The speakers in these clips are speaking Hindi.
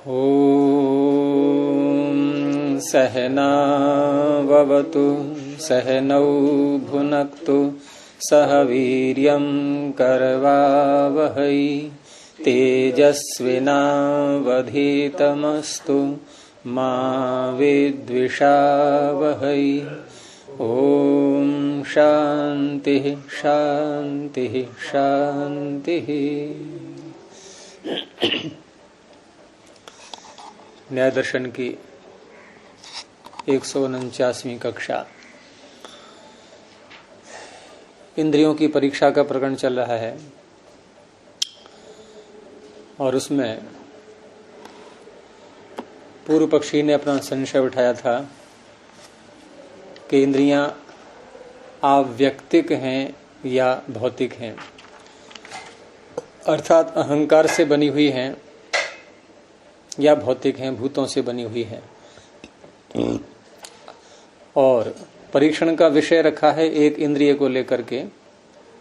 ॐ सहनाववतु सहनौ भुनक्तु सह वीर्यं करवावहै तेजस्विनावधीतमस्तु मा विद्विषावहै। ॐ शान्तिः शान्तिः शान्तिः। न्याय दर्शन की 149वीं कक्षा। इंद्रियों की परीक्षा का प्रकरण चल रहा है और उसमें पूर्व पक्षी ने अपना संशय उठाया था कि इंद्रियां अव्यक्तिक हैं या भौतिक हैं, अर्थात अहंकार से बनी हुई हैं या भौतिक हैं, भूतों से बनी हुई है। और परीक्षण का विषय रखा है एक इंद्रिय को लेकर के,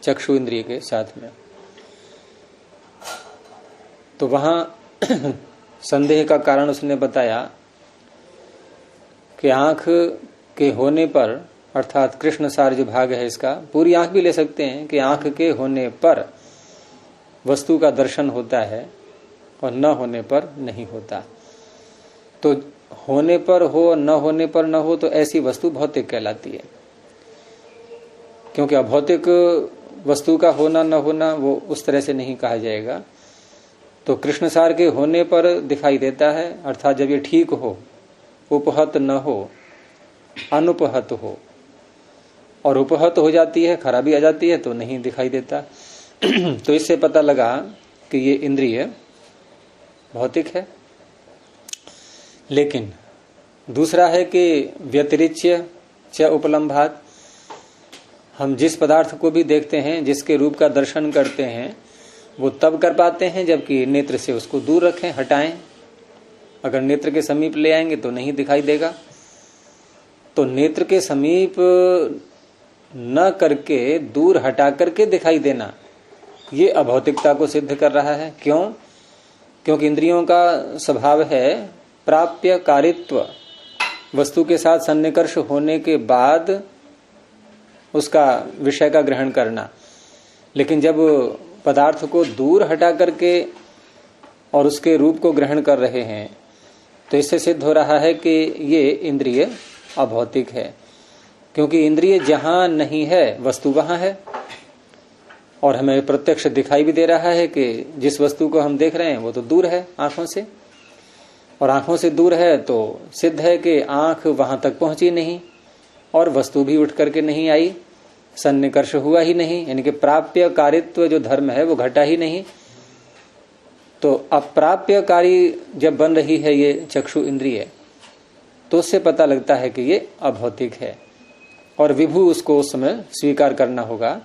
चक्षु इंद्रिय के साथ में। तो वहां संदेह का कारण उसने बताया कि आंख के होने पर, अर्थात कृष्ण सार जो भाग है इसका, पूरी आंख भी ले सकते हैं कि आंख के होने पर वस्तु का दर्शन होता है और न होने पर नहीं होता। तो होने पर हो, न होने पर न हो, तो ऐसी वस्तु भौतिक कहलाती है, क्योंकि अभौतिक वस्तु का होना न होना वो उस तरह से नहीं कहा जाएगा। तो कृष्णसार के होने पर दिखाई देता है, अर्थात जब ये ठीक हो, उपहत न हो, अनुपहत हो, और उपहत हो जाती है, खराबी आ जाती है, तो नहीं दिखाई देता। तो इससे पता लगा कि ये इंद्रिय भौतिक है। लेकिन दूसरा है कि व्यतिरिच्य च उपलम्भात, हम जिस पदार्थ को भी देखते हैं, जिसके रूप का दर्शन करते हैं, वो तब कर पाते हैं जबकि नेत्र से उसको दूर रखें, हटाएं। अगर नेत्र के समीप ले आएंगे तो नहीं दिखाई देगा। तो नेत्र के समीप न करके दूर हटा करके दिखाई देना, ये अभौतिकता को सिद्ध कर रहा है। क्यों? क्योंकि इंद्रियों का स्वभाव है प्राप्य कारित्व, वस्तु के साथ सन्निकर्ष होने के बाद उसका विषय का ग्रहण करना। लेकिन जब पदार्थ को दूर हटा करके और उसके रूप को ग्रहण कर रहे हैं, तो इससे सिद्ध हो रहा है कि ये इंद्रिय अभौतिक है। क्योंकि इंद्रिय जहां नहीं है वस्तु वहां है, और हमें प्रत्यक्ष दिखाई भी दे रहा है कि जिस वस्तु को हम देख रहे हैं वो तो दूर है आंखों से, और आंखों से दूर है तो सिद्ध है कि आंख वहां तक पहुंची नहीं और वस्तु भी उठ करके नहीं आई, सन्निकर्ष हुआ ही नहीं, यानी कि प्राप्य कारित्व जो धर्म है वो घटा ही नहीं। तो अप्राप्यकारी जब बन रही है ये चक्षु इंद्रिय, तो उससे पता लगता है कि ये अभौतिक है, और विभु उसको उस समय स्वीकार करना होगा।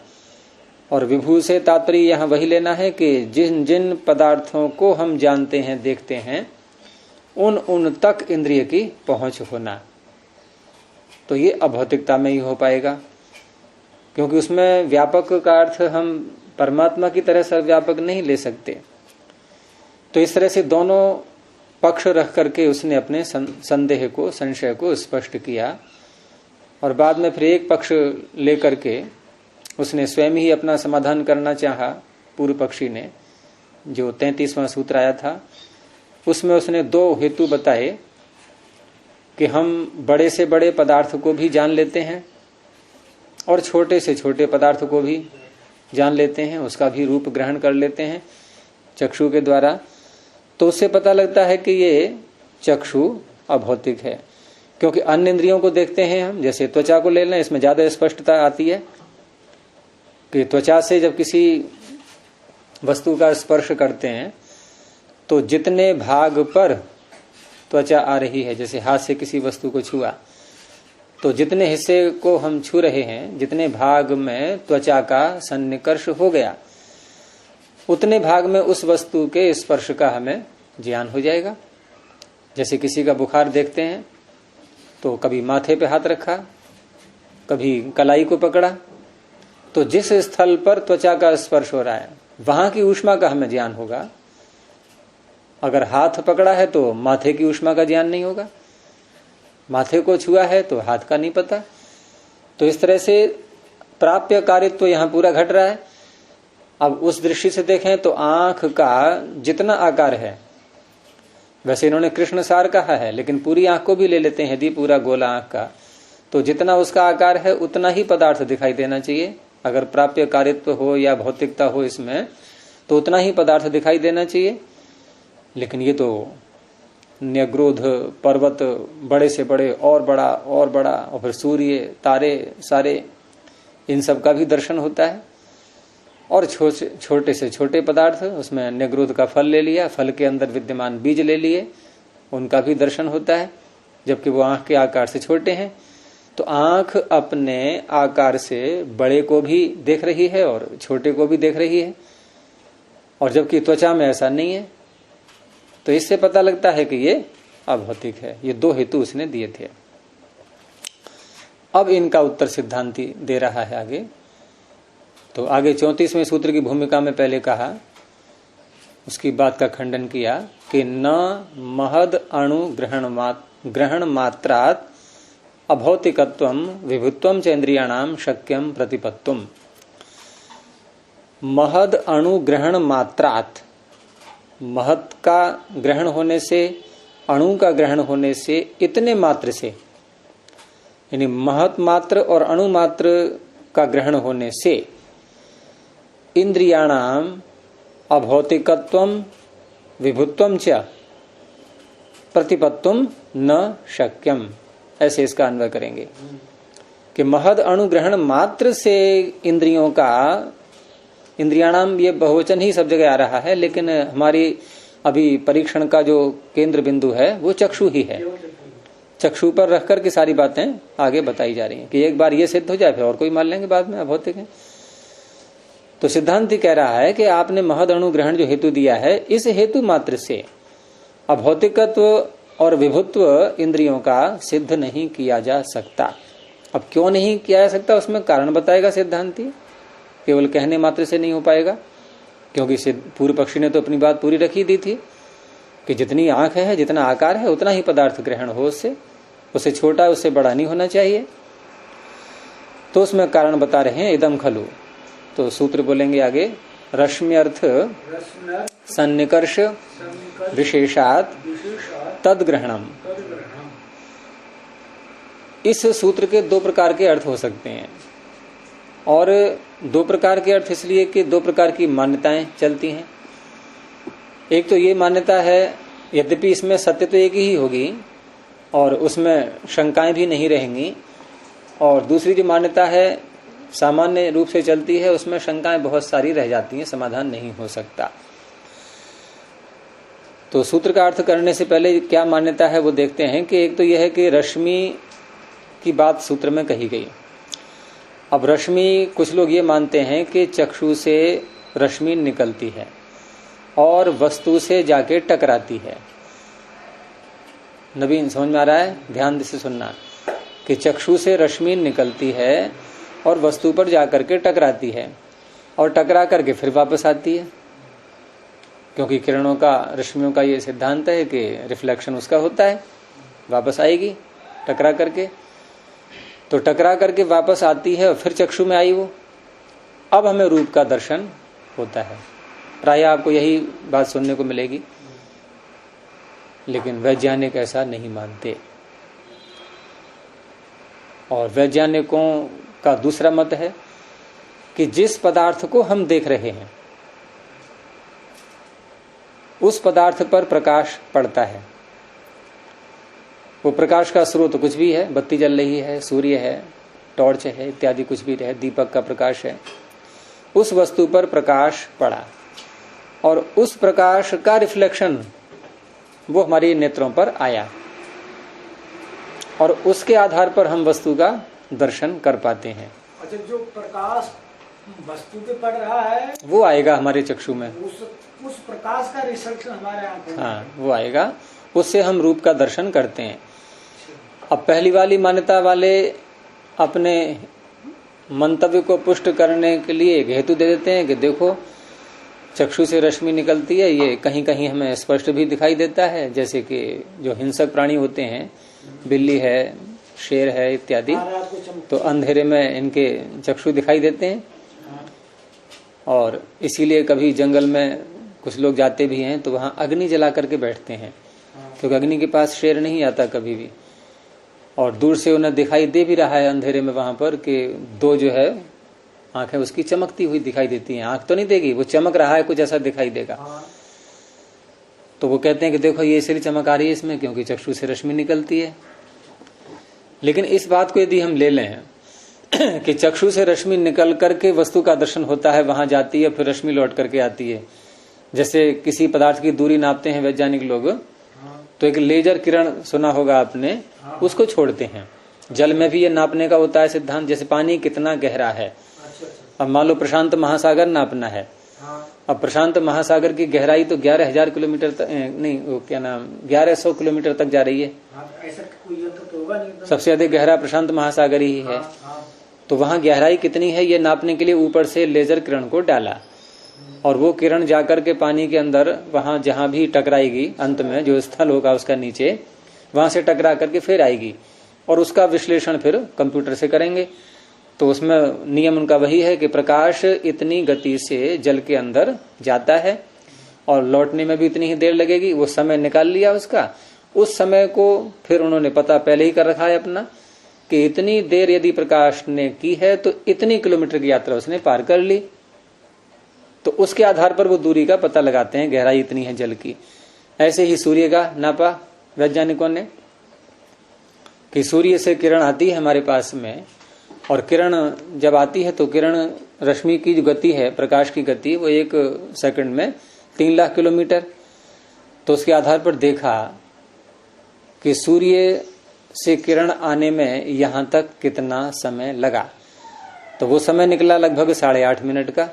और विभू से तात्पर्य यहाँ वही लेना है कि जिन जिन पदार्थों को हम जानते हैं, देखते हैं, उन तक इंद्रिय की पहुंच होना। तो ये अभौतिकता में ही हो पाएगा, क्योंकि उसमें व्यापक का अर्थ हम परमात्मा की तरह सर्वव्यापक नहीं ले सकते। तो इस तरह से दोनों पक्ष रख करके उसने अपने संदेह को, संशय को स्पष्ट किया। और बाद में फिर एक पक्ष लेकर के उसने स्वयं ही अपना समाधान करना चाहा। पूर्व पक्षी ने जो 33वां सूत्र आया था, उसमें उसने दो हेतु बताए कि हम बड़े से बड़े पदार्थ को भी जान लेते हैं और छोटे से छोटे पदार्थ को भी जान लेते हैं, उसका भी रूप ग्रहण कर लेते हैं चक्षु के द्वारा। तो उससे पता लगता है कि ये चक्षु अभौतिक है। क्योंकि अन्य इंद्रियों को देखते हैं हम, जैसे त्वचा को ले लें, इसमें ज्यादा स्पष्टता आती है कि त्वचा से जब किसी वस्तु का स्पर्श करते हैं तो जितने भाग पर त्वचा आ रही है, जैसे हाथ से किसी वस्तु को छुआ, तो जितने हिस्से को हम छू रहे हैं, जितने भाग में त्वचा का सन्निकर्ष हो गया, उतने भाग में उस वस्तु के स्पर्श का हमें ज्ञान हो जाएगा। जैसे किसी का बुखार देखते हैं तो कभी माथे पे हाथ रखा, कभी कलाई को पकड़ा, तो जिस स्थल पर त्वचा का स्पर्श हो रहा है वहां की ऊष्मा का हमें ज्ञान होगा। अगर हाथ पकड़ा है तो माथे की ऊष्मा का ज्ञान नहीं होगा, माथे को छुआ है तो हाथ का नहीं पता। तो इस तरह से प्राप्य कारित्व तो यहां पूरा घट रहा है। अब उस दृष्टि से देखें तो आंख का जितना आकार है, वैसे इन्होंने कृष्ण सार कहा है, लेकिन पूरी आंख को भी ले लेते हैं यदि पूरा गोला आंख का, तो जितना उसका आकार है उतना ही पदार्थ दिखाई देना चाहिए। अगर प्राप्य कारित्व हो या भौतिकता हो इसमें, तो उतना ही पदार्थ दिखाई देना चाहिए। लेकिन ये तो न्यग्रोध पर्वत, बड़े से बड़े और बड़ा और बड़ा, और फिर सूर्य, तारे सारे, इन सब का भी दर्शन होता है। और छोटे से छोटे पदार्थ, उसमें न्यग्रोध का फल ले लिया, फल के अंदर विद्यमान बीज ले लिए, उनका भी दर्शन होता है, जबकि वो आंख के आकार से छोटे हैं। तो आंख अपने आकार से बड़े को भी देख रही है और छोटे को भी देख रही है, और जबकि त्वचा में ऐसा नहीं है। तो इससे पता लगता है कि ये अभौतिक है। ये दो हेतु उसने दिए थे। अब इनका उत्तर सिद्धांती दे रहा है आगे। तो आगे 34वें सूत्र की भूमिका में पहले कहा, उसकी बात का खंडन किया कि न महद अणु ग्रहण मात्रात अभौतिकत्वम विभुत्वम च इंद्रियाणाम शक्यम प्रतिपत्तुम। महद अणु ग्रहण मात्रात, महत का ग्रहण होने से, अणु का ग्रहण होने से, इतने मात्र से, यानी महत मात्र और अणु मात्र का ग्रहण होने से इंद्रियाणाम अभौतिकत्वम विभुत्वम च प्रतिपत्तुम न शक्यम। ऐसे इसका अन्वय करेंगे कि महद अणुग्रहण मात्र से इंद्रियों का, इंद्रियाणाम ये बहुवचन ही सब जगह आ रहा है, लेकिन हमारी अभी परीक्षण का जो केंद्र बिंदु है वो चक्षु ही है। चक्षु पर रख कर के सारी बातें आगे बताई जा रही हैं कि एक बार ये सिद्ध हो जाए फिर और कोई मान लेंगे बाद में अभौतिक है। तो सिद्धांति कह रहा है कि आपने महद अणुग्रहण जो हेतु दिया है, इस हेतु मात्र से अभौतिकत्व और विभुत्व इंद्रियों का सिद्ध नहीं किया जा सकता। अब क्यों नहीं किया जा सकता, उसमें कारण बताएगा सिद्धांति। केवल कहने मात्र से नहीं हो पाएगा, क्योंकि पूर्व पक्षी ने तो अपनी बात पूरी रखी दी थी कि जितनी आंख है, जितना आकार है, उतना ही पदार्थ ग्रहण हो उससे छोटा उससे बड़ा नहीं होना चाहिए। तो उसमें कारण बता रहे हैं इदम खलु। तो सूत्र बोलेंगे आगे, रश्मि अर्थ सन्निकर्ष विशेषात तदग्रहणम। इस सूत्र के दो प्रकार के अर्थ हो सकते हैं, और दो प्रकार के अर्थ इसलिए कि दो प्रकार की मान्यताएं चलती हैं। एक तो ये मान्यता है, यद्यपि इसमें सत्य तो एक ही होगी और उसमें शंकाएं भी नहीं रहेंगी, और दूसरी जो मान्यता है सामान्य रूप से चलती है, उसमें शंकाएं बहुत सारी रह जाती हैं, समाधान नहीं हो सकता। तो सूत्र का अर्थ करने से पहले क्या मान्यता है वो देखते हैं कि एक तो यह है कि रश्मि की बात सूत्र में कही गई। अब रश्मि, कुछ लोग ये मानते हैं कि चक्षु से रश्मि निकलती है और वस्तु से जाके टकराती है। नवीन समझ में आ रहा है? ध्यान से सुनना कि चक्षु से रश्मि निकलती है और वस्तु पर जाकर के टकराती है, और टकरा करके फिर वापस आती है, क्योंकि किरणों का, रश्मियों का ये सिद्धांत है कि रिफ्लेक्शन उसका होता है, वापस आएगी टकरा करके। तो टकरा करके वापस आती है और फिर चक्षु में आई वो, अब हमें रूप का दर्शन होता है। प्रायः आपको यही बात सुनने को मिलेगी, लेकिन वैज्ञानिक ऐसा नहीं मानते। और वैज्ञानिकों का दूसरा मत है कि जिस पदार्थ को हम देख रहे हैं उस पदार्थ पर प्रकाश पड़ता है। वो प्रकाश का स्रोत कुछ भी है, बत्ती जल रही है, सूर्य है, टॉर्च है, इत्यादि कुछ भी है, दीपक का प्रकाश है, उस वस्तु पर प्रकाश पड़ा और उस प्रकाश का रिफ्लेक्शन वो हमारे नेत्रों पर आया, और उसके आधार पर हम वस्तु का दर्शन कर पाते हैं। अच्छा, जो प्रकाश वस्तु पे पड़ रहा है वो आएगा हमारे चक्षु में, उस प्रकाश का रिफ्लेक्शन हमारे आंखों में, हाँ वो आएगा, उससे हम रूप का दर्शन करते हैं। अब पहली वाली मान्यता वाले अपने मंतव्य को पुष्ट करने के लिए एक हेतु दे देते हैं कि देखो चक्षु से रश्मि निकलती है, ये कहीं कहीं हमें स्पष्ट भी दिखाई देता है, जैसे कि जो हिंसक प्राणी होते हैं, बिल्ली है, शेर है इत्यादि, तो अंधेरे में इनके चक्षु दिखाई देते हैं। और इसीलिए कभी जंगल में कुछ लोग जाते भी हैं तो वहां अग्नि जला करके बैठते हैं, क्योंकि अग्नि के पास शेर नहीं आता कभी भी, और दूर से उन्हें दिखाई दे भी रहा है अंधेरे में वहां पर कि दो जो है आंखें उसकी चमकती हुई दिखाई देती हैं। आंख तो नहीं देगी, वो चमक रहा है, कुछ ऐसा दिखाई देगा। तो वो कहते हैं कि देखो ये इसलिए चमक आ रही है इसमें क्योंकि चक्षु से रश्मि निकलती है। लेकिन इस बात को यदि हम ले लें कि चक्षु से रश्मि निकल करके वस्तु का दर्शन होता है, वहां जाती है, फिर रश्मि लौट करके आती है। जैसे किसी पदार्थ की दूरी नापते हैं वैज्ञानिक लोग, तो एक लेजर किरण सुना होगा आपने, उसको छोड़ते हैं। जल में भी ये नापने का होता है सिद्धांत, जैसे पानी कितना गहरा है। अब मान लो प्रशांत महासागर नापना है, अब प्रशांत महासागर की गहराई तो 11,000 किलोमीटर तक, नहीं वो क्या नाम 1100 किलोमीटर तक जा रही है। ऐसा कोई यंत्र तो होगा नहीं। सबसे अधिक गहरा प्रशांत महासागर ही है। तो वहां गहराई कितनी है ये नापने के लिए ऊपर से लेजर किरण को डाला, और वो किरण जाकर के पानी के अंदर वहां जहां भी टकराएगी, अंत में जो स्थल होगा उसका नीचे, वहां से टकरा करके फिर आएगी, और उसका विश्लेषण फिर कंप्यूटर से करेंगे। तो उसमें नियम उनका वही है कि प्रकाश इतनी गति से जल के अंदर जाता है और लौटने में भी इतनी ही देर लगेगी। वो समय निकाल लिया उसका, उस समय को फिर उन्होंने पता पहले ही कर रखा है अपना कि इतनी देर यदि प्रकाश ने की है तो इतनी किलोमीटर की यात्रा उसने पार कर ली। तो उसके आधार पर वो दूरी का पता लगाते हैं, गहराई इतनी है जल की। ऐसे ही सूर्य का नापा वैज्ञानिकों ने कि सूर्य से किरण आती है हमारे पास में, और किरण जब आती है तो किरण रश्मि की जो गति है, प्रकाश की गति, वो 1 सेकंड में 3 लाख किलोमीटर। तो उसके आधार पर देखा कि सूर्य से किरण आने में यहां तक कितना समय लगा, तो वो समय निकला लगभग 8.5 मिनट का।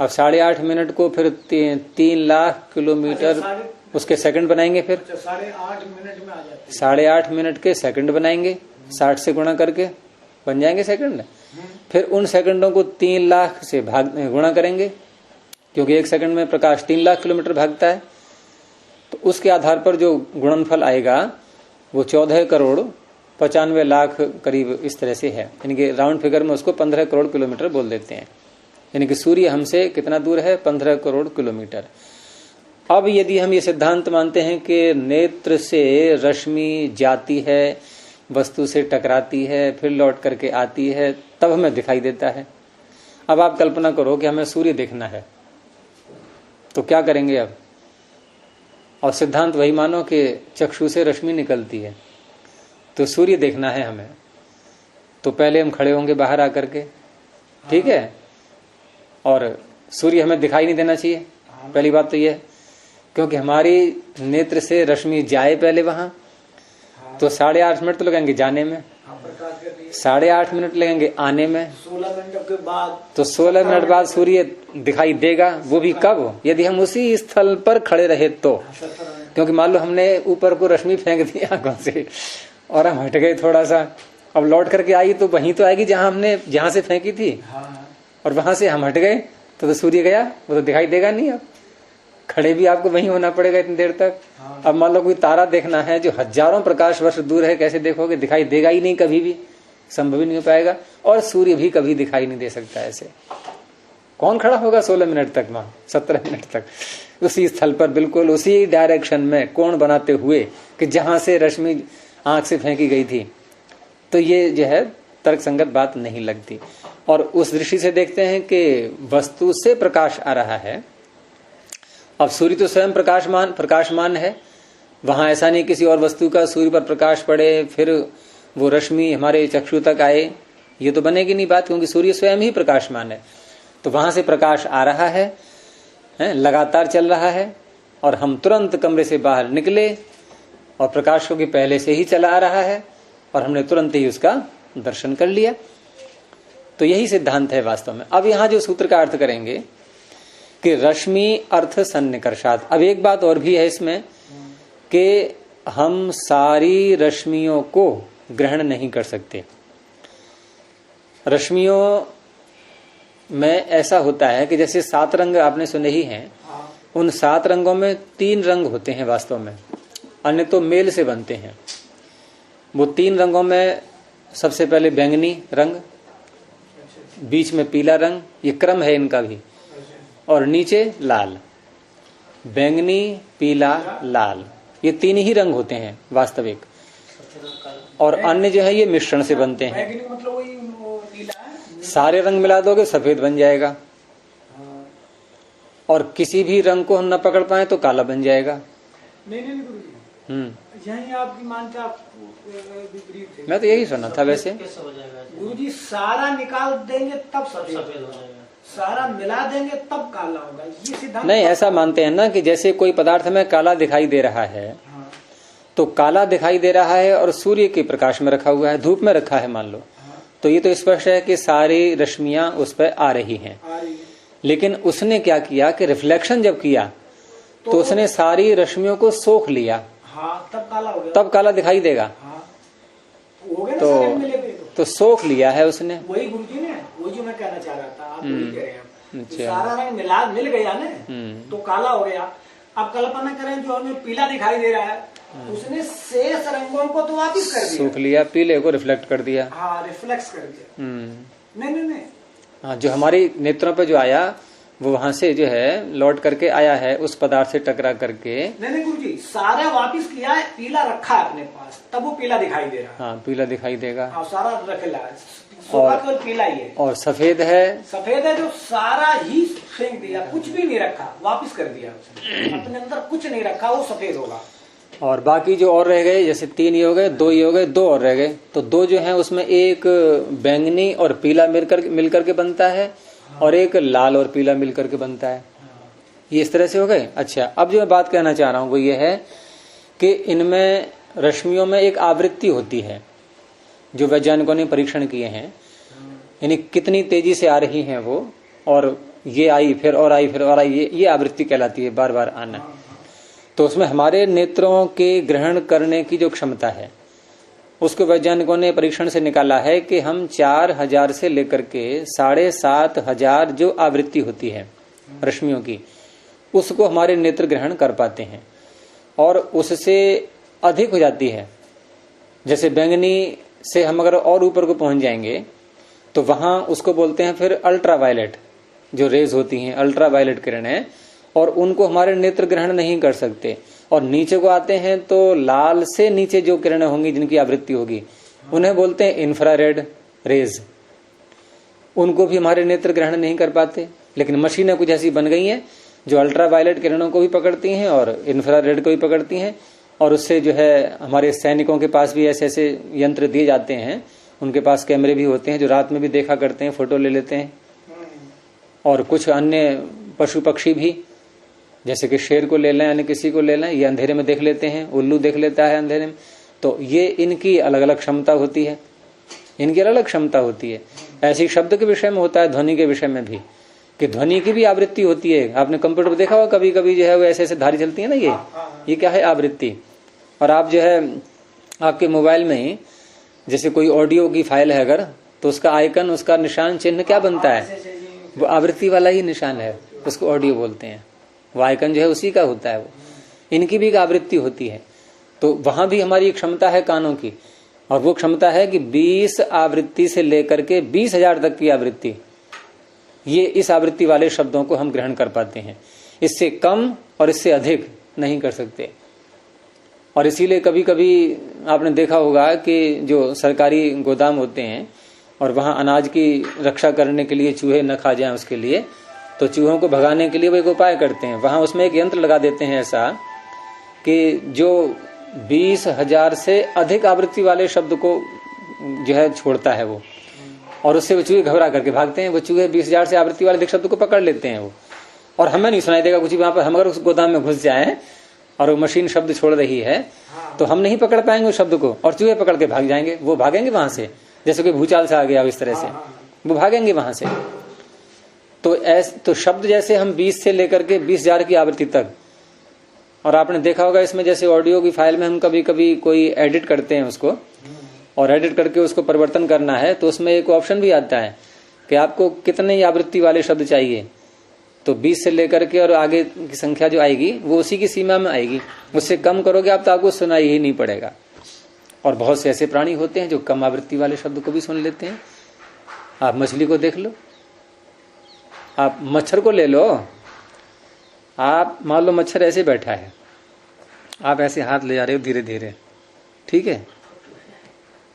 अब 8.5 मिनट को फिर 3 लाख किलोमीटर उसके सेकंड बनाएंगे, फिर 8.5 मिनट में आ जाते हैं। 8.5 मिनट के सेकंड बनाएंगे, 60 से गुणा करके बन जाएंगे सेकंड। फिर उन सेकंडों को 3 लाख से गुणा करेंगे, क्योंकि 1 सेकंड में प्रकाश 3 लाख किलोमीटर भागता है। तो उसके आधार पर जो गुणनफल आएगा वो 14 करोड़ 95 लाख करीब इस तरह से है। यानी कि राउंड फिगर में उसको 15 करोड़ किलोमीटर बोल देते हैं। यानी कि सूर्य हमसे कितना दूर है, 15 करोड़ किलोमीटर। अब यदि हम ये सिद्धांत मानते हैं कि नेत्र से रश्मि जाती है, वस्तु से टकराती है, फिर लौट करके आती है, तब हमें दिखाई देता है। अब आप कल्पना करो कि हमें सूर्य देखना है, तो क्या करेंगे अब? और सिद्धांत वही मानो कि चक्षु से रश्मि निकलती है, तो सूर्य देखना है हमें, तो पहले हम खड़े होंगे बाहर आकर के, ठीक है, और सूर्य हमें दिखाई नहीं देना चाहिए। पहली बात तो ये, क्योंकि हमारी नेत्र से रश्मि जाए पहले वहां, तो 8.5 मिनट तो लगेंगे जाने में, 8.5 मिनट लगेंगे आने में, 16 मिनट के बाद, तो 16 मिनट बाद सूर्य दिखाई देगा। वो भी कब? यदि हम उसी स्थल पर खड़े रहे तो। क्योंकि मान लो हमने ऊपर को रश्मि फेंक दी आंखों से और हम हट गए थोड़ा सा, अब लौट करके आई तो वहीं तो आएगी जहां से फेंकी थी, और वहां से हम हट गए तो सूर्य गया, वो तो दिखाई देगा नहीं। अब खड़े भी आपको वहीं होना पड़ेगा इतनी देर तक। अब मान लो कोई तारा देखना है जो हजारों प्रकाश वर्ष दूर है, कैसे देखोगे? दिखाई देगा ही नहीं, कभी भी संभव ही नहीं हो पाएगा। और सूर्य भी कभी दिखाई नहीं दे सकता ऐसे। कौन खड़ा होगा 16 मिनट तक वहां, 17 मिनट तक उसी स्थल पर, बिल्कुल उसी डायरेक्शन में कोण बनाते हुए कि जहां से रश्मि आंख से फेंकी गई थी। तो ये जो है तर्क संगत बात नहीं लगती। और उस दृष्टि से देखते हैं कि वस्तु से प्रकाश आ रहा है। अब सूर्य तो स्वयं प्रकाशमान है, वहां ऐसा नहीं किसी और वस्तु का सूर्य पर प्रकाश पड़े फिर वो रश्मि हमारे चक्षु तक आए, ये तो बनेगी नहीं बात, क्योंकि सूर्य स्वयं ही प्रकाशमान है। तो वहां से प्रकाश आ रहा है, लगातार चल रहा है, और हम तुरंत कमरे से बाहर निकले और प्रकाश को पहले से ही चला आ रहा है और हमने तुरंत ही उसका दर्शन कर लिया। तो यही सिद्धांत है वास्तव में। अब यहां जो सूत्र का अर्थ करेंगे कि रश्मि अर्थ सन्निकर्षात्। अब एक बात और भी है इसमें कि हम सारी रश्मियों को ग्रहण नहीं कर सकते। रश्मियों में ऐसा होता है कि जैसे 7 रंग आपने सुने ही हैं, हाँ, उन 7 रंगों में 3 रंग होते हैं वास्तव में, अन्य तो मेल से बनते हैं। वो 3 रंगों में सबसे पहले बैंगनी रंग, बीच में पीला रंग, ये क्रम है इनका भी, और नीचे लाल। बैंगनी, पीला, लाल, ये 3 ही रंग होते हैं वास्तविक, और अन्य जो है ये मिश्रण से बनते हैं। बैगनी मतलब वही वो नीला है। सारे रंग मिला दोगे सफेद बन जाएगा, हाँ। और किसी भी रंग को हम न पकड़ पाए तो काला बन जाएगा। नहीं गुरु जी, यही आपकी मानता विपरीत है। मैं तो यही सुना था वैसे। गुरु जी सारा निकाल देंगे तब सफेद हो जाएगा, सारा मिला देंगे तब काला होगा, ये सिद्धांत नहीं, ऐसा मानते हैं ना कि जैसे कोई पदार्थ में काला दिखाई दे रहा है, हाँ, तो काला दिखाई दे रहा है और सूर्य के प्रकाश में रखा हुआ है, धूप में रखा है मान लो, हाँ, तो ये तो स्पष्ट है कि सारी रश्मियां उस पर आ रही हैं। आ रही है। लेकिन उसने क्या किया कि रिफ्लेक्शन जब किया तो उसने सारी रश्मियों को सोख लिया, हाँ, तब काला हो गया, तब काला दिखाई देगा। हाँ, हो गया ना, सारे मिले हुए तो सोख लिया है उसने। वही गुरु जी ने, वही जो मैं कहना चाह रहा था, आप वही कह रहे हैं। अच्छा। सारा रंग मिल गया ना, तो काला हो गया। अब कल्पना करें जो हमें पीला दिखाई दे रहा है, उसने शेष रंगों को तो वापिस कर दिया, सोख लिया, पीले को रिफ्लेक्ट कर दिया। हाँ, रिफ्लेक्स कर दिया। नहीं, हाँ, जो हमारी नेत्रों पे जो आया वो वहां से जो है लौट करके आया है, उस पदार्थ से टकरा करके। नहीं गुरु जी, सारा वापिस किया है, पीला रखा है अपने पास, तब वो पीला दिखाई दे रहा है। हाँ, पीला दिखाई देगा। हाँ, सारा रखेला है, केवल पीला ही है। और सफेद है, सफेद है जो सारा ही फेंक दिया, कुछ भी नहीं रखा, वापिस कर दिया उसने, अपने अंदर कुछ नहीं रखा, वो सफेद होगा। और बाकी जो और रह गए, जैसे 3 ये हो गए, 2 ये हो गए, 2 और रह गए, तो 2 जो है उसमें एक बैंगनी और पीला मिलकर के बनता है, और एक लाल और पीला मिलकर के बनता है। ये इस तरह से हो गए। अच्छा, अब जो मैं बात कहना चाह रहा हूं वो ये है कि इनमें रश्मियों में एक आवृत्ति होती है, जो वैज्ञानिकों ने परीक्षण किए हैं, यानी कितनी तेजी से आ रही हैं वो, और ये आई फिर और आई फिर और आई, ये आवृत्ति कहलाती है, बार बार आना। तो उसमें हमारे नेत्रों के ग्रहण करने की जो क्षमता है उसको वैज्ञानिकों ने परीक्षण से निकाला है कि हम 4000 से लेकर के 7500 जो आवृत्ति होती है रश्मियों की, उसको हमारे नेत्र ग्रहण कर पाते हैं, और उससे अधिक हो जाती है। जैसे बैंगनी से हम अगर और ऊपर को पहुंच जाएंगे तो वहां उसको बोलते हैं फिर अल्ट्रावायलेट, जो रेज होती हैं अल्ट्रावायलेट किरणें, और उनको हमारे नेत्र ग्रहण नहीं कर सकते। और नीचे को आते हैं तो लाल से नीचे जो किरणें होंगी जिनकी आवृत्ति होगी उन्हें बोलते हैं इंफ्रारेड रेज, उनको भी हमारे नेत्र ग्रहण नहीं कर पाते। लेकिन मशीनें कुछ ऐसी बन गई हैं जो अल्ट्रावायलेट किरणों को भी पकड़ती हैं और इंफ्रारेड को भी पकड़ती हैं, और उससे जो है हमारे सैनिकों के पास भी ऐसे ऐसे यंत्र दिए जाते हैं, उनके पास कैमरे भी होते हैं जो रात में भी देखा करते हैं, फोटो ले लेते हैं। और कुछ अन्य पशु पक्षी भी, जैसे कि शेर को ले लें, यानी किसी को ले लें, ये अंधेरे में देख लेते हैं, उल्लू देख लेता है अंधेरे में। तो ये इनकी अलग अलग क्षमता होती है, इनकी अलग अलग क्षमता होती है। ऐसी शब्द के विषय में होता है, ध्वनि के विषय में भी, कि ध्वनि की भी आवृत्ति होती है। आपने कंप्यूटर पर देखा होगा, कभी कभी जो है वो ऐसे ऐसे धारी चलती है ना, ये क्या है, आवृत्ति। और आप जो है आपके मोबाइल में ही जैसे कोई ऑडियो की फाइल है अगर, तो उसका आइकन, उसका निशान चिन्ह क्या बनता है, वो आवृत्ति वाला ही निशान है, उसको ऑडियो बोलते हैं। वो आइकन जो है उसी का होता है। वो इनकी भी एक आवृत्ति होती है। तो वहां भी हमारी एक क्षमता है कानों की, और वो क्षमता है कि 20 आवृत्ति से लेकर के 20,000 तक की आवृत्ति, ये इस आवृत्ति वाले शब्दों को हम ग्रहण कर पाते हैं। इससे कम और इससे अधिक नहीं कर सकते। और इसीलिए कभी कभी आपने देखा होगा कि जो सरकारी गोदाम होते हैं और वहां अनाज की रक्षा करने के लिए चूहे न खा जाएं उसके लिए, तो चूहों को भगाने के लिए वो एक उपाय करते हैं। वहां उसमें एक यंत्र लगा देते हैं ऐसा कि जो 20,000 से अधिक आवृत्ति वाले शब्द को जो है छोड़ता है वो, और उससे वो चूहे घबरा करके भागते हैं। वो चूहे 20,000 से आवृत्ति वाले अधिक शब्द को पकड़ लेते हैं वो, और हमें नहीं सुनाई देगा कुछ भी। वहां पर हम अगर उस गोदाम में घुस जाए और वो मशीन शब्द छोड़ रही है तो हम नहीं पकड़ पाएंगे उस शब्द को, और चूहे पकड़ के भाग जाएंगे। वो भागेंगे वहां से, जैसे कोई भूचाल से आ गया इस तरह से वो भागेंगे वहां से। तो शब्द जैसे हम 20 से लेकर के 20,000 की आवृत्ति तक, और आपने देखा होगा इसमें जैसे ऑडियो की फाइल में हम कभी कभी कोई एडिट करते हैं उसको, और एडिट करके उसको परिवर्तन करना है, तो उसमें एक ऑप्शन भी आता है कि आपको कितने आवृत्ति वाले शब्द चाहिए, तो 20 से लेकर के और आगे की संख्या जो आएगी वो उसी की सीमा में आएगी। उससे कम करोगे आप तो आपको सुनाई ही नहीं पड़ेगा। और बहुत से ऐसे प्राणी होते हैं जो कम आवृत्ति वाले शब्द को भी सुन लेते हैं। आप मछली को देख लो, आप मच्छर को ले लो। आप मान लो मच्छर ऐसे बैठा है, आप ऐसे हाथ ले जा रहे हो धीरे धीरे, ठीक है,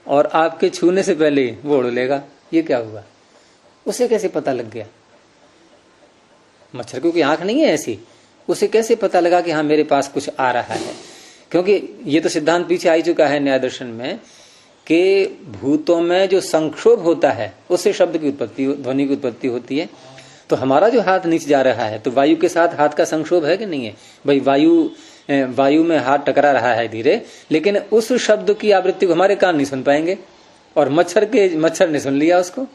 और आपके छूने से पहले ही वो उड़ लेगा। ये क्या हुआ? उसे कैसे पता लग गया? मच्छर की आंख नहीं है ऐसी, उसे कैसे पता लगा कि हाँ मेरे पास कुछ आ रहा है? क्योंकि ये तो सिद्धांत पीछे आ चुका है न्याय दर्शन में कि भूतों में जो संक्षोभ होता है उससे शब्द की उत्पत्ति, ध्वनि की उत्पत्ति होती है। तो हमारा जो हाथ नीचे जा रहा है तो वायु के साथ हाथ का संक्षोभ है कि नहीं है? भाई वायु में हाथ टकरा रहा है धीरे, लेकिन उस शब्द की आवृत्ति को हमारे कान नहीं सुन पाएंगे। और मच्छर ने सुन लिया उसको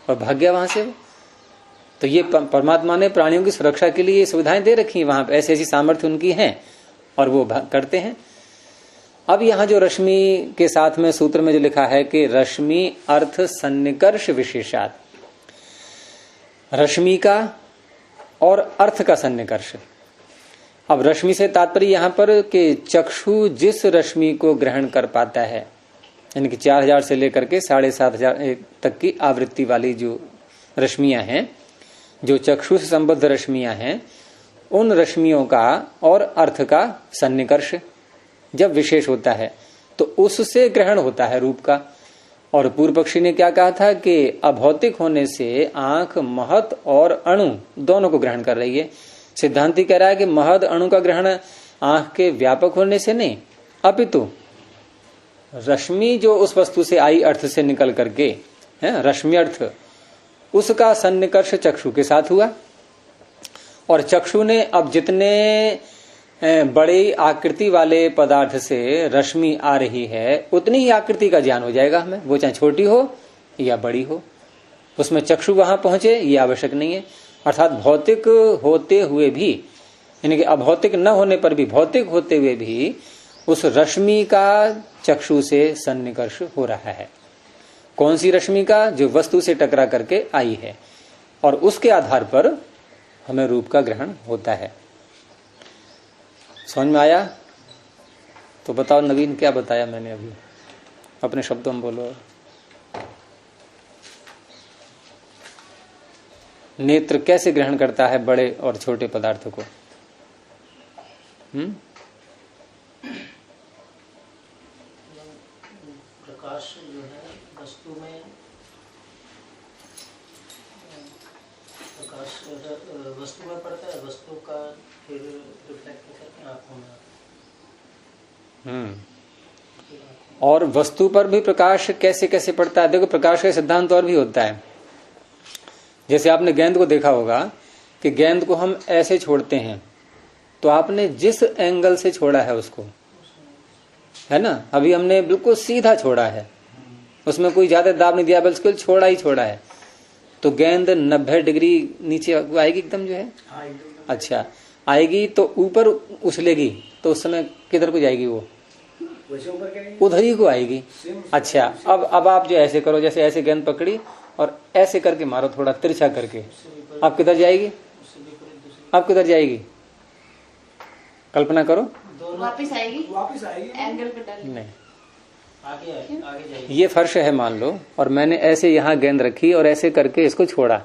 और भाग गया वहां से। तो ये परमात्मा ने प्राणियों की सुरक्षा के लिए सुविधाएं दे रखी है, वहां पे ऐसी ऐसी सामर्थ्य उनकी है और वो करते हैं। अब यहाँ जो रश्मि के साथ में सूत्र में जो लिखा है कि रश्मि अर्थ सन्निकर्ष विशेषात, रश्मि का और अर्थ का सन्निकर्ष। अब रश्मि से तात्पर्य यहाँ पर कि चक्षु जिस रश्मि को ग्रहण कर पाता है, यानी कि 4000 से लेकर के 7500 तक की आवृत्ति वाली जो रश्मियां हैं, जो चक्षु से संबद्ध रश्मियां हैं, उन रश्मियों का और अर्थ का सन्निकर्ष जब विशेष होता है तो उससे ग्रहण होता है रूप का। और पूर्व पक्षी ने क्या कहा था कि अभौतिक होने से आंख महत और अणु दोनों को ग्रहण कर रही है। सिद्धांति कह रहा है कि महद अणु का ग्रहण आंख के व्यापक होने से नहीं, अपितु रश्मि जो उस वस्तु से आई अर्थ से निकल करके है, रश्मि अर्थ, उसका सन्निकर्ष चक्षु के साथ हुआ। और चक्षु ने अब जितने बड़ी आकृति वाले पदार्थ से रश्मि आ रही है उतनी ही आकृति का ज्ञान हो जाएगा हमें, वो चाहे छोटी हो या बड़ी हो। उसमें चक्षु वहां पहुंचे ये आवश्यक नहीं है। अर्थात भौतिक होते हुए भी, यानी कि अभौतिक न होने पर भी, भौतिक होते हुए भी उस रश्मि का चक्षु से सन्निकर्ष हो रहा है। कौन सी रश्मि का? जो वस्तु से टकरा करके आई है, और उसके आधार पर हमें रूप का ग्रहण होता है। समझ में आया? तो बताओ नवीन, क्या बताया मैंने अभी? अपने शब्दों में बोलो। नेत्र कैसे ग्रहण करता है बड़े और छोटे पदार्थों को? प्रकाश जो है वस्तु में, प्रकाश वस्तु में पड़ता है, वस्तु का फिर रिफ्लेक्ट करके आंखों में। और वस्तु पर भी प्रकाश कैसे कैसे पड़ता है? देखो, प्रकाश का सिद्धांत और भी होता है। जैसे आपने गेंद को देखा होगा कि गेंद को हम ऐसे छोड़ते हैं, तो आपने जिस एंगल से छोड़ा है उसको, है ना, अभी हमने बिल्कुल सीधा छोड़ा है, उसमें कोई ज्यादा दाब नहीं दिया, बिल्कुल छोड़ा ही छोड़ा है, तो गेंद 90 डिग्री नीचे आएगी एकदम, जो है अच्छा आएगी, तो ऊपर उछलेगी, तो उस समय किधर को जाएगी? वो उधर ही को आएगी। अच्छा, अब आप जो ऐसे करो, जैसे ऐसे गेंद पकड़ी और ऐसे करके मारो, थोड़ा तिरछा करके, आप किधर जाएगी? आप किधर जाएगी? कल्पना करो। वापस आएगी एंगल पे डाल नहीं, आगे जाएगी। ये फर्श है मान लो, और मैंने ऐसे यहाँ गेंद रखी और ऐसे करके इसको छोड़ा,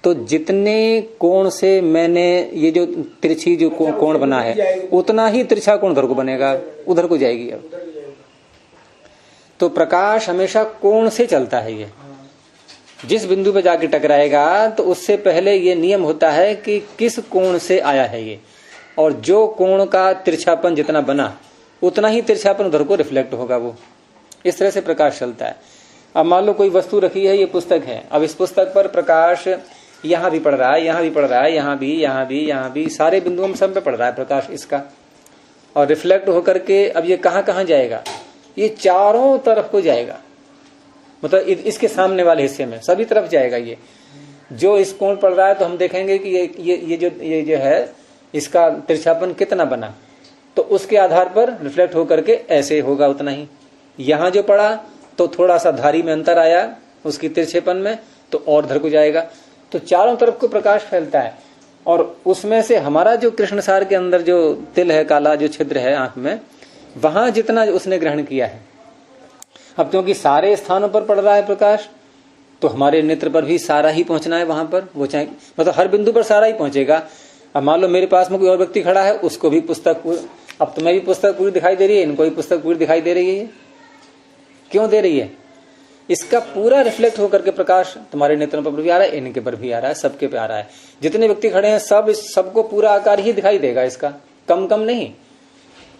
तो जितने कोण से मैंने ये जो तिरछी जो कोण बना है, उतना ही तिरछा कोण उधर को बनेगा, उधर को जाएगी। अब तो प्रकाश हमेशा कोण से चलता है। ये जिस बिंदु पे जाके टकराएगा तो उससे पहले ये नियम होता है कि किस कोण से आया है ये, और जो कोण का तिरछापन जितना बना उतना ही तिरछापन उधर को रिफ्लेक्ट होगा। वो इस तरह से प्रकाश चलता है। अब मान लो कोई वस्तु रखी है, ये पुस्तक है, अब इस पुस्तक पर प्रकाश यहाँ भी पड़ रहा है, यहाँ भी पड़ रहा है, यहाँ भी, यहाँ भी, यहाँ भी, सारे बिंदुओं में सब पे पड़ रहा है प्रकाश इसका, और रिफ्लेक्ट होकर के अब ये कहाँ कहाँ जाएगा? ये चारों तरफ को जाएगा, मतलब इसके सामने वाले हिस्से में सभी तरफ जाएगा। ये जो इस कोण पड़ रहा है तो हम देखेंगे कि ये जो है इसका तिरछापन कितना बना, तो उसके आधार पर रिफ्लेक्ट होकर के ऐसे होगा उतना ही। यहाँ जो पड़ा तो थोड़ा सा धारी में अंतर आया उसकी तिरछेपन में, तो और धर को जाएगा, तो चारों तरफ को प्रकाश फैलता है। और उसमें से हमारा जो कृष्णसार के अंदर जो तिल है, काला जो छिद्र है आंख में, वहां जितना उसने ग्रहण किया है, अब क्योंकि सारे स्थानों पर पड़ रहा है प्रकाश, तो हमारे नेत्र पर भी सारा ही पहुंचना है वहां पर, वो चाहे मतलब हर बिंदु पर सारा ही पहुंचेगा। अब मान लो मेरे पास में कोई और व्यक्ति खड़ा है, उसको भी पुस्तक, अब तुम्हें भी पुस्तक पूरी दिखाई दे रही है, इनको भी पुस्तक पूरी दिखाई दे रही है। क्यों दे रही है? इसका पूरा रिफ्लेक्ट होकर के प्रकाश तुम्हारे नेत्रों पर भी आ रहा है, इनके पर भी आ रहा है, सबके पे आ रहा है। जितने व्यक्ति खड़े हैं सबको पूरा आकार ही दिखाई देगा इसका, कम कम नहीं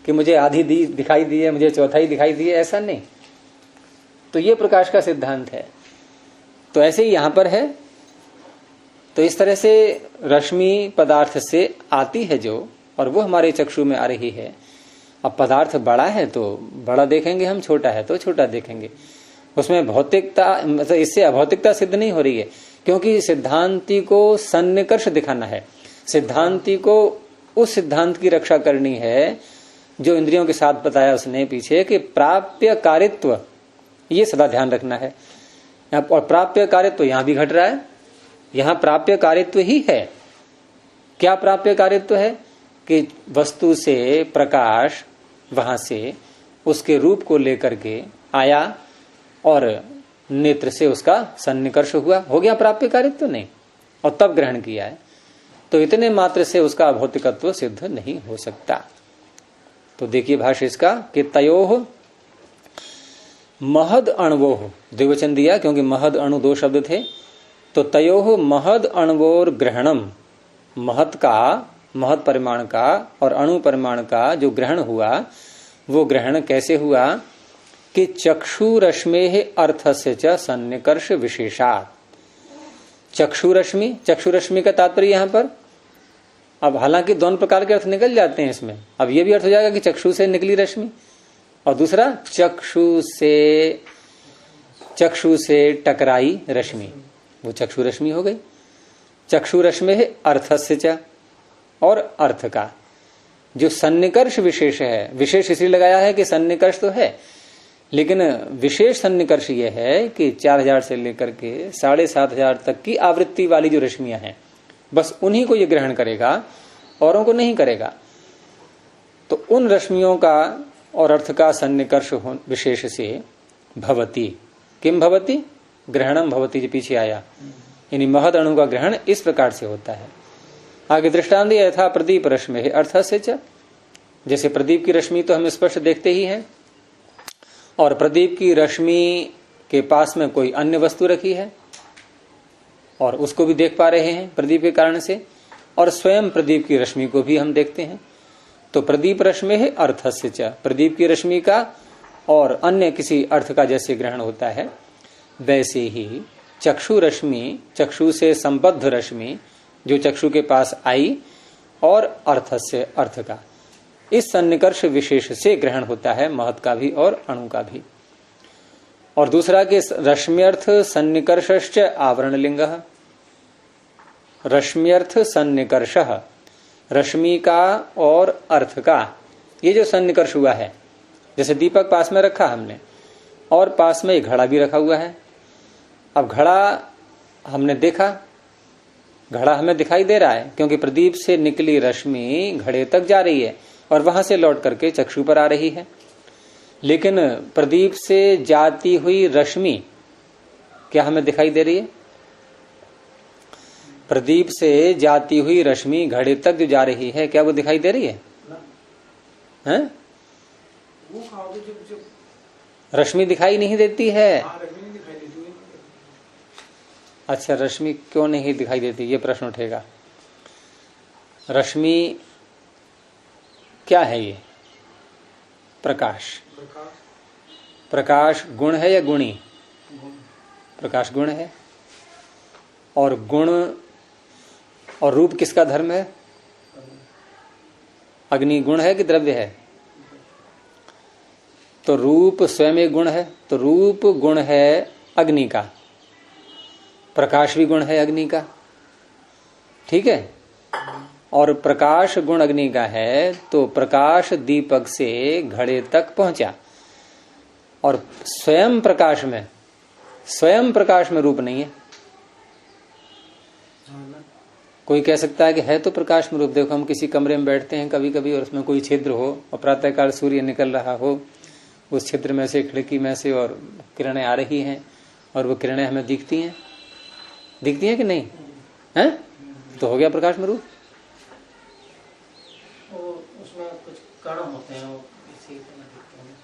कि मुझे आधी दिखाई दी है, मुझे चौथाई दिखाई दी है, ऐसा नहीं। तो ये प्रकाश का सिद्धांत है। तो ऐसे ही यहां पर है। तो इस तरह से रश्मि पदार्थ से आती है जो, और वो हमारे चक्षु में आ रही है। अब पदार्थ बड़ा है तो बड़ा देखेंगे हम, छोटा है तो छोटा देखेंगे। उसमें भौतिकता, मतलब इससे अभौतिकता सिद्ध नहीं हो रही है, क्योंकि सिद्धांति को सन्निकर्ष दिखाना है। सिद्धांति को उस सिद्धांत की रक्षा करनी है जो इंद्रियों के साथ बताया उसने पीछे, कि प्राप्य कारित्व, ये सदा ध्यान रखना है। और प्राप्य कारित्व यहां भी घट रहा है, यहां प्राप्य कारित्व ही है। क्या प्राप्य कारित्व है? कि वस्तु से प्रकाश वहां से उसके रूप को लेकर के आया और नेत्र से उसका सन्निकर्ष हुआ, हो गया प्राप्य कारित्व नहीं, और तब ग्रहण किया है। तो इतने मात्र से उसका भौतिकत्व सिद्ध नहीं हो सकता। तो देखिए भाष्य इसका कि तयोः महद अण्वोः, द्विवचन दिया क्योंकि महद अणु दो शब्द थे। तो तयोः महद अण्वोर ग्रहणम, महत का, महत परिमाण का और अणु परिमाण का जो ग्रहण हुआ, वो ग्रहण कैसे हुआ? कि चक्षुरश्मेः अर्थस्य च सन्निकर्ष विशेषात्। चक्षुरश्मि, चक्षुरश्मि का तात्पर्य यहां पर, अब हालांकि दोनों प्रकार के अर्थ निकल जाते हैं इसमें। अब ये भी अर्थ हो जाएगा कि चक्षु से निकली रश्मि, और दूसरा चक्षु से टकराई रश्मि, वो चक्षु रश्मि हो गई। चक्षु रश्मि है अर्थस्य च, और अर्थ का जो सन्निकर्ष विशेष है, विशेष इसलिए लगाया है कि सन्निकर्ष तो है, लेकिन विशेष सन्निकर्ष ये है कि 4000 से लेकर के 7500 तक की आवृत्ति वाली जो रश्मियां हैं, बस उन्हीं को ये ग्रहण करेगा, औरों को नहीं करेगा। तो उन रश्मियों का और अर्थ का सन्निकर्ष विशेष से भवति, किम भवति? ग्रहणम भवति, जो पीछे आया, यानी महद अणु का ग्रहण इस प्रकार से होता है। आगे दृष्टांत यथा प्रदीप रश्मि है अर्थ से च, जैसे प्रदीप की रश्मि तो हम स्पष्ट देखते ही हैं, और प्रदीप की रश्मि के पास में कोई अन्य वस्तु रखी है और उसको भी देख पा रहे हैं प्रदीप के कारण से, और स्वयं प्रदीप की रश्मि को भी हम देखते हैं। तो प्रदीप रश्मि है अर्थ से च, प्रदीप की रश्मि का और अन्य किसी अर्थ का जैसे ग्रहण होता है, वैसे ही चक्षु रश्मि, चक्षु से संबद्ध रश्मि जो चक्षु के पास आई, और अर्थ से अर्थ का, इस सन्निकर्ष विशेष से ग्रहण होता है, महत का भी और अणु का भी। और दूसरा कि रश्म्यर्थ सन्निकर्षश्च आवरण लिंग, रश्म्यर्थ सन्निकर्ष, रश्मि का और अर्थ का ये जो सन्निकर्ष हुआ है, जैसे दीपक पास में रखा हमने और पास में एक घड़ा भी रखा हुआ है। अब घड़ा हमने देखा, घड़ा हमें दिखाई दे रहा है क्योंकि प्रदीप से निकली रश्मि घड़े तक जा रही है और वहां से लौट करके चक्षु पर आ रही है। लेकिन प्रदीप से जाती हुई रश्मि क्या हमें दिखाई दे रही है? प्रदीप से जाती हुई रश्मि घड़े तक जो जा रही है, क्या वो दिखाई दे रही है? हैं? रश्मि दिखाई नहीं देती है। अच्छा, रश्मि क्यों नहीं दिखाई देती, ये प्रश्न उठेगा। रश्मि क्या है? ये प्रकाश। प्रकाश गुण है या गुणी? प्रकाश गुण है। और गुण और रूप किसका धर्म है? अग्नि गुण है कि द्रव्य है? तो रूप स्वयं एक गुण है, तो रूप गुण है अग्नि का, प्रकाश भी गुण है अग्नि का, ठीक है। और प्रकाश गुण अग्नि का है, तो प्रकाश दीपक से घड़े तक पहुंचा, और स्वयं प्रकाश में रूप नहीं है, कोई कह सकता है कि है तो प्रकाश में रूप। देखो हम किसी कमरे में बैठते हैं कभी कभी और उसमें कोई छिद्र हो और प्रातःकाल सूर्य निकल रहा हो, उस छिद्र में से, खिड़की में से, और किरणें आ रही हैं और वो किरणें हमें दिखती हैं कि नहीं है? तो हो गया प्रकाश में रूप। उसमें कुछ कण होते हैं, वो इसी तरह दिखते हैं,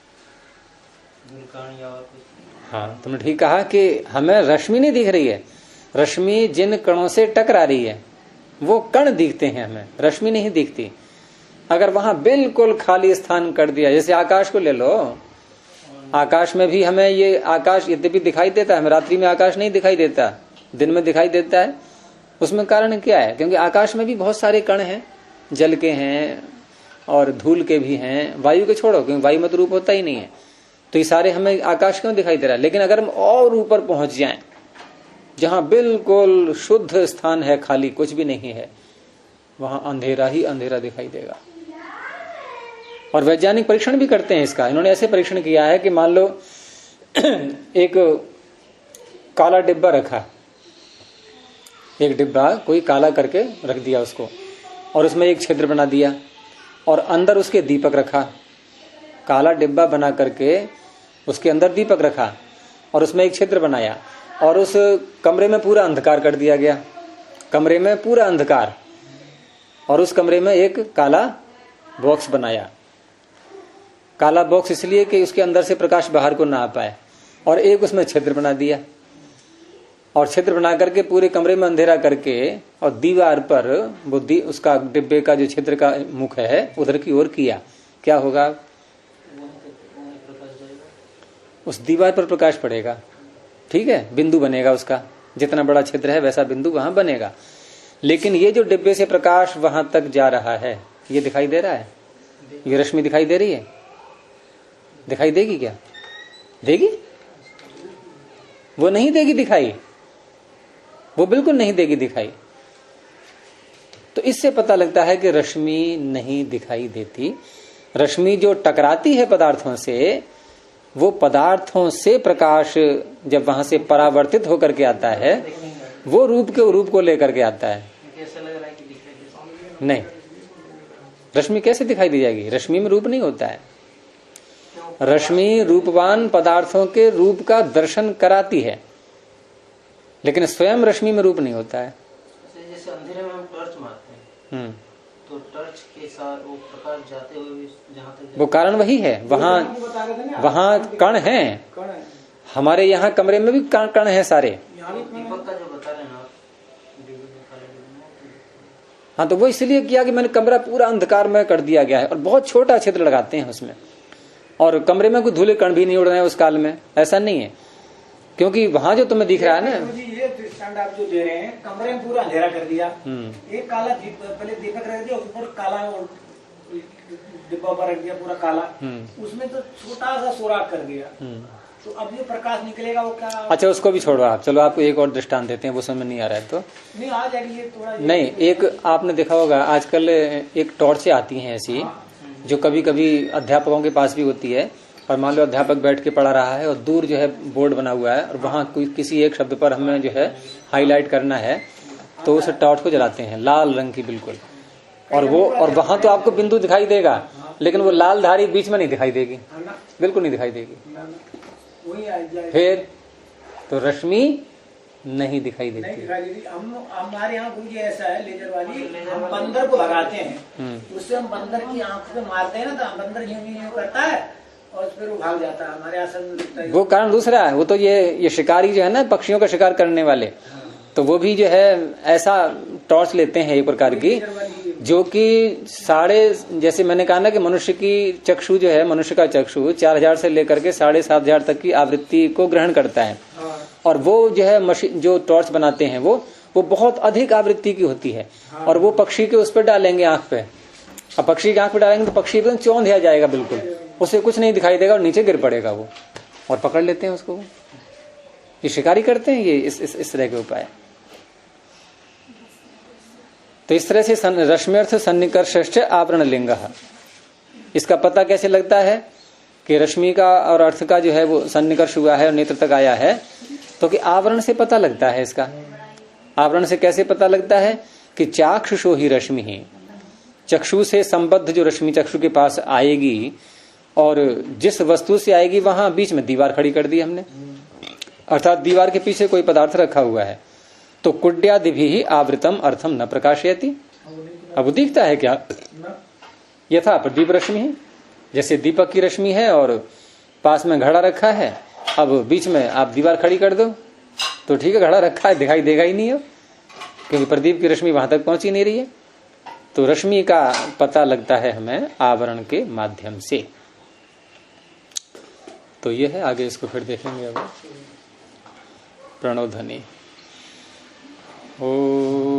गुलकण या और कुछ। हाँ, तुमने ठीक कहा कि हमें रश्मि नहीं दिख रही है। रश्मि जिन कणों से टकरा रही है वो कण दिखते हैं, हमें रश्मि नहीं दिखती। अगर वहां बिल्कुल खाली स्थान कर दिया, जैसे आकाश को ले लो, आकाश में भी हमें ये आकाश यद्यपि दिखाई देता है, हमें रात्रि में आकाश नहीं दिखाई देता, दिन में दिखाई देता है। उसमें कारण क्या है? क्योंकि आकाश में भी बहुत सारे कण हैं, जल के हैं और धूल के भी हैं, वायु के छोड़ो, क्योंकि वायु में तो रूप होता ही नहीं है। तो ये सारे हमें आकाश क्यों दिखाई दे रहा है? लेकिन अगर हम और ऊपर पहुंच जाएं, जहां बिल्कुल शुद्ध स्थान है, खाली कुछ भी नहीं है, वहां अंधेरा ही अंधेरा दिखाई देगा। और वैज्ञानिक परीक्षण भी करते हैं इसका। इन्होंने ऐसे परीक्षण किया है कि मान लो एक काला डिब्बा रखा, एक डिब्बा कोई काला करके रख दिया उसको, और उसमें एक छिद्र बना दिया और अंदर उसके दीपक रखा। काला डिब्बा बना करके उसके अंदर दीपक रखा और उसमें एक छिद्र बनाया और उस कमरे में पूरा अंधकार कर दिया गया। कमरे में पूरा अंधकार, और उस कमरे में एक काला बॉक्स बनाया। काला बॉक्स इसलिए कि उसके अंदर से प्रकाश बाहर को ना आ पाए, और एक उसमें छिद्र बना दिया, और छिद्र बना करके पूरे कमरे में अंधेरा करके, और दीवार पर बुद्धि उसका डिब्बे का जो छिद्र का मुख है उधर की ओर किया। क्या होगा? उस दीवार पर प्रकाश पड़ेगा, ठीक है, बिंदु बनेगा उसका, जितना बड़ा छिद्र है वैसा बिंदु वहां बनेगा। लेकिन ये जो डिब्बे से प्रकाश वहां तक जा रहा है, ये दिखाई दे रहा है, ये रश्मि दिखाई दे रही है? दिखाई देगी क्या? देगी? वो नहीं देगी दिखाई, वो बिल्कुल नहीं देगी दिखाई। तो इससे पता लगता है कि रश्मि नहीं दिखाई देती। रश्मि जो टकराती है पदार्थों से, वो पदार्थों से प्रकाश जब वहां से परावर्तित होकर के आता है, वो रूप को लेकर के आता है। नहीं, रश्मि कैसे दिखाई दी जाएगी? रश्मि में रूप नहीं होता है। रश्मि रूपवान पदार्थों के रूप का दर्शन कराती है, लेकिन स्वयं रश्मि में रूप नहीं होता है। जैसे अंधेरे में हम टॉर्च मारते हैं, तो टॉर्च के साथ वो प्रकाश जाते हुए जहाँ तक, वो कारण वही है। वहाँ कण हैं, हमारे यहाँ कमरे में भी कण हैं सारे। दीपक का जो बता रहे हैं आप, हाँ, तो वो इसलिए किया कि मैंने कमरा पूरा अंधकार में कर दिया गया है, और बहुत छोटा छिद्र लगाते हैं उसमें, और कमरे में कोई धूले कण भी नहीं उड़ रहे हैं उस काल में, ऐसा नहीं है। क्योंकि वहां जो तुम्हें दिख रहा है ना, ये दृष्टांत आप जो दे रहे हैं, कमरे में पूरा अंधेरा कर दिया, एक काला पहले दीपक रख दिया, ऊपर काला डिब्बा पर रख दिया पूरा काला, उसमें तो छोटा सा सुराख कर दिया, तो अब जो प्रकाश निकलेगा वो क्या? अच्छा, उसको भी छोड़ो आप, चलो आपको एक और दृष्टांत देते हैं, वो समझ नहीं आ रहा है तो नहीं आ जाएगी ये थोड़ा। नहीं, एक आपने देखा होगा आजकल एक टॉर्चें आती हैं ऐसी, जो कभी कभी अध्यापकों के पास भी होती है, और मान लो अध्यापक बैठ के पढ़ा रहा है और दूर जो है बोर्ड बना हुआ है, और वहां कोई किसी एक शब्द पर हमें जो है हाईलाइट करना है, तो उस टॉर्च को जलाते हैं लाल रंग की बिल्कुल, और वहां तो आपको बिंदु दिखाई देगा, लेकिन वो लाल धारी बीच में नहीं दिखाई देगी, बिल्कुल नहीं दिखाई देगी। फिर तो रश्मि नहीं दिखाई देती। हमारे यहाँ गुरु जी ऐसा है, लेजर वाली, हम बंदर को भगाते हैं, उससे हम बंदर की आंख पे मारते हैं ना, तो बंदर यूं करता है और फिर वो भाग जाता है, हमारे आसन। वो कारण दूसरा है, वो तो ये शिकारी जो है ना, पक्षियों का शिकार करने वाले, तो वो भी जो है ऐसा टॉर्च लेते हैं एक प्रकार की, जो कि जैसे मैंने कहा ना कि मनुष्य की चक्षु जो है, मनुष्य का चक्षु 4000 से लेकर के 7500 तक की आवृत्ति को ग्रहण करता है, और वो जो है मशीन जो टॉर्च बनाते हैं वो बहुत अधिक आवृत्ति की होती है, और वो पक्षी के उस पर डालेंगे आंख पे, अब पक्षी की आंख पे डालेंगे तो पक्षी एकदम चौंधिया जाएगा, बिल्कुल उसे कुछ नहीं दिखाई देगा और नीचे गिर पड़ेगा वो, और पकड़ लेते हैं उसको। ये शिकारी करते हैं ये इस तरह के उपाय। तो इस तरह से रश्म्यर्थ सन्निकर्ष आवरण लिंग, इसका पता कैसे लगता है कि रश्मि का और अर्थ का जो है वो सन्निकर्ष हुआ है और नेत्र तक आया है, तो कि आवरण से पता लगता है इसका। आवरण से कैसे पता लगता है कि चाक्षुषो ही रश्मि ही, चक्षु से संबद्ध जो रश्मि चक्षु के पास आएगी और जिस वस्तु से आएगी वहां बीच में दीवार खड़ी कर दी हमने, अर्थात दीवार के पीछे कोई पदार्थ रखा हुआ है, तो कुड्यादि भी आवृतम अर्थम न प्रकाशयति। अब वो दिखता है क्या? यथा प्रदीप रश्मि है, जैसे दीपक की रश्मि है और पास में घड़ा रखा है, अब बीच में आप दीवार खड़ी कर दो तो ठीक है, घड़ा रखा है दिखाई देगा ही नहीं हो, क्योंकि प्रदीप की रश्मि वहां तक पहुंच ही नहीं रही है। तो रश्मि का पता लगता है हमें आवरण के माध्यम से। तो ये है, आगे इसको फिर देखेंगे। अब प्रणव ध्वनि ओ